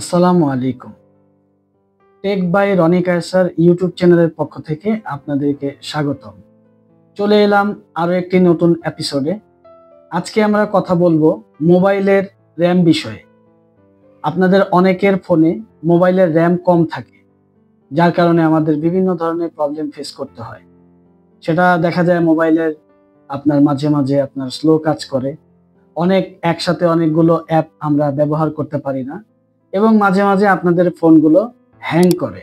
আসসালামু আলাইকুম। Tech by Roni Kaiser YouTube চ্যানেলের পক্ষ থেকে আপনাদেরকে স্বাগতম। চলে এলাম আরও একটি নতুন এপিসোডে। আজকে আমরা কথা বলবো মোবাইলের র্যাম বিষয়ে। আপনাদের অনেকের ফোনে মোবাইলের র্যাম কম থাকে, যার কারণে আমাদের বিভিন্ন ধরনের প্রবলেম ফেস করতে হয়। সেটা দেখা যায় মোবাইলের আপনার মাঝে মাঝে আপনার স্লো কাজ করে, একসাথে অনেকগুলো অ্যাপ আমরা ব্যবহার করতে পারি না, এবং মাঝে মাঝে আপনাদের ফোনগুলো হ্যাং করে।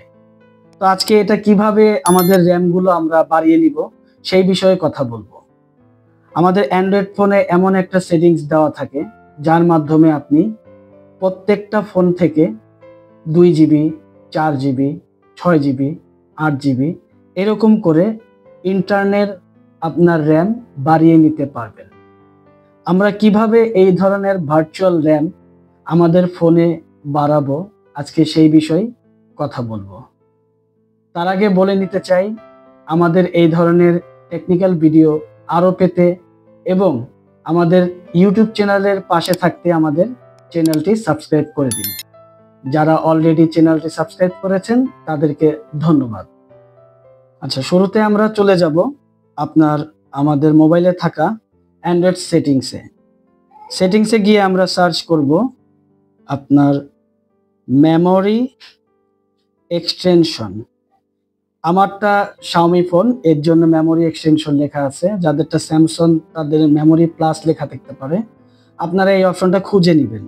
তো আজকে এটা কিভাবে আমাদের র্যামগুলো আমরা বাড়িয়ে নিব সেই বিষয়ে কথা বলবো। আমাদের অ্যান্ড্রয়েড ফোনে এমন একটা সেটিংস দেওয়া থাকে যার মাধ্যমে আপনি প্রত্যেকটা ফোন থেকে 2 GB, 4 GB, 6 GB, 8 GB এরকম করে ইন্টারনাল আপনার র্যাম বাড়িয়ে নিতে পারবেন। আমরা কিভাবে এই ধরনের ভার্চুয়াল র্যাম আমাদের ফোনে বাড়াবো, আজকে সেই বিষয়ে কথা বলবো। তার আগে বলে নিতে চাই, আমাদের এই ধরনের টেকনিক্যাল ভিডিও আরও পেতে এবং আমাদের ইউটিউব চ্যানেলের পাশে থাকতে আমাদের চ্যানেলটি সাবস্ক্রাইব করে দিন। যারা অলরেডি চ্যানেলটি সাবস্ক্রাইব করেছেন তাদেরকে ধন্যবাদ। আচ্ছা, শুরুতে আমরা চলে যাব আমাদের মোবাইলে থাকা অ্যান্ড্রয়েড সেটিংসে গিয়ে আমরা সার্চ করব আপনার মেমোরি এক্সটেনশন। আমারটা শাওমি ফোন, এর জন্য মেমোরি এক্সটেনশন লেখা আছে। যাদেরটা স্যামসাং তাদের মেমোরি প্লাস লেখা থাকতে পারে। আপনারা এই অপশনটা খুঁজে নেবেন,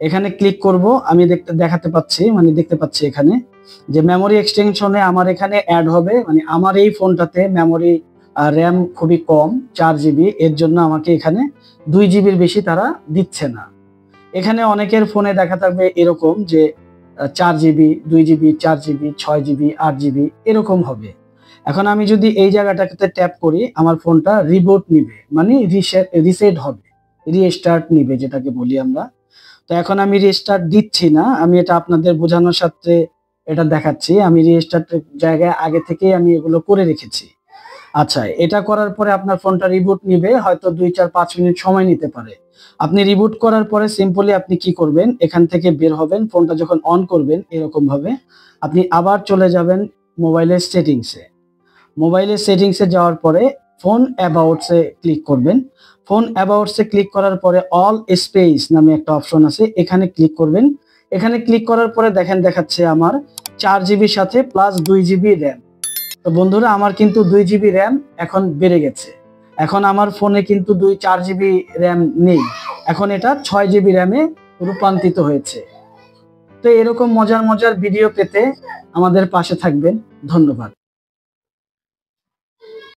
এখানে ক্লিক করব। আমি দেখতে পাচ্ছি এখানে যে মেমোরি এক্সটেনশনে আমার এখানে অ্যাড হবে, মানে আমার এই ফোনটাতে মেমোরি র্যাম খুবই কম, 4 GB। এর জন্য আমাকে এখানে 2 GB বেশি তারা দিচ্ছে না। এখানে অনেকের ফোনে দেখা থাকবে এরকম যে 4 GB, 2 GB, 4 GB, 6 GB, 8 GB এরকম হবে। এখন আমি যদি এই জায়গাটাতে ট্যাপ করি, আমার ফোনটা রিবুট নিবে, মানে রিসেট হবে, রিস্টার্ট নিবে যেটাকে বলি আমরা। তো এখন আমি রিস্টার্ট দিচ্ছি না, আমি এটা আপনাদের বোঝানোর সাথে এটা দেখাচ্ছি। আমি রিস্টার্টের জায়গায় আগে থেকেই আমি এগুলো করে রেখেছি। আচ্ছা, এটা করার পরে আপনার ফোনটা রিবুট নিবে, হয়তো 2-4-5 মিনিট সময় নিতে পারে। আপনি রিবুট করার পরে সিম্পলি আপনি কি করবেন, এখান থেকে বের হবেন। ফোনটা যখন অন করবেন এরকম ভাবে আপনি আবার চলে যাবেন মোবাইলের সেটিংসে যাওয়ার পরে ফোন অ্যাবাউটসে ক্লিক করবেন। ফোন অ্যাবাউটসে ক্লিক করার পরে অল স্পেস নামে একটা অপশন আছে, এখানে ক্লিক করবেন। এখানে ক্লিক করার পরে দেখাচ্ছে আমার 4 GB সাথে প্লাস 2 GB র্যাম। তো বন্ধুরা, আমার কিন্তু 2 GB র্যাম এখন বেড়ে গেছে। এখন আমার ফোনে কিন্তু 4 GB র্যাম নেই, এখন এটা 6 GB র্যামে রূপান্তরিত হয়েছে। তো এরকম মজার ভিডিও পেতে আমাদের পাশে থাকবেন। ধন্যবাদ।